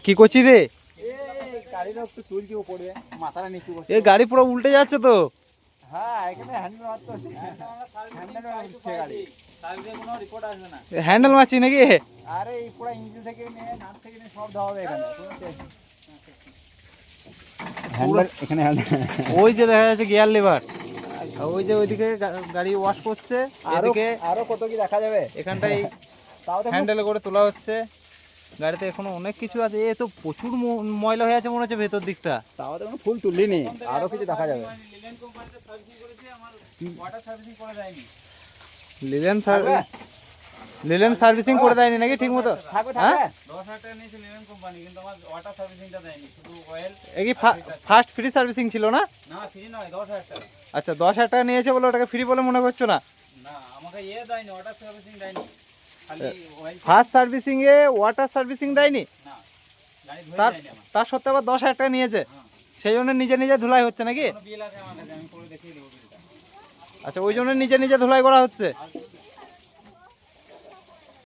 কি করছি রে? গাড়িটা একটু তুলছি উপরে, মাথাটা নিচু করছি। এই গাড়ি পুরো উল্টে যাচ্ছে তো। হ্যাঁ, এখানে হ্যান্ডেল মারতে হচ্ছে। হ্যান্ডেল মারছে গাড়ি। সার্ভিসে কোনো রিপোর্ট আসবে না। হ্যান্ডেল মারছি নাকি? আরে এই পুরো ইঞ্জিন থেকে নিয়ে নাট থেকে নিয়ে সব ধোয়া হবে এখানে। হ্যান্ডেল এখানে ওই যে দেখা যাচ্ছে গিয়ার লিভার, ওই যে ওইদিকে গাড়ি ওয়াশ করছে, এদিকে আরো কত কি দেখা যাবে এখানটাই তাও তো হ্যান্ডেলে করে তোলা হচ্ছে। গাড়িতে এখনো অনেক কিছু আছে, এ তো প্রচুর ময়লা হয়ে আছে মনে হচ্ছে ভেতর দিকটা। তাও তো কোনো ফুল তুলিনি, আরো কিছু দেখা যাবে। লিলেন সার্ভিসিং করে দেয়নি নাকি ঠিক মতো? থাকবে হ্যাঁ, থাকবে। 10,000 টাকা নিয়েছে লিলেন কোম্পানি, কিন্তু আমার ওয়াটার সার্ভিসিংটা দেয়নি, শুধু অয়েল। এই কি ফার্স্ট ফ্রি সার্ভিসিং ছিল না? না, ফ্রি নয়, 10,000 টাকা। আচ্ছা, 10,000 টাকা নিয়েছে বলে ওটাকে ফ্রি বলে মনে করছো না? না, আমাকে দেয়নি, ওয়াটার সার্ভিসিং দেয়নি, খালি oil. First servicing a water servicing দেয়নি, না, গাড়ি ধুয়ে তার দেয়নি আমার। তার সত্ত্বেও আবার 10,000 টাকা নিয়েছে। সেই জন্য নিজে নিজে ধুলাই হচ্ছে নাকি? কোনো বিল আছে আমার কাছে, আমি পরে দেখিয়ে দেবো বিলটা। আচ্ছা, ওই জন্য নিজে নিজে ধুলাই করা হচ্ছে। আর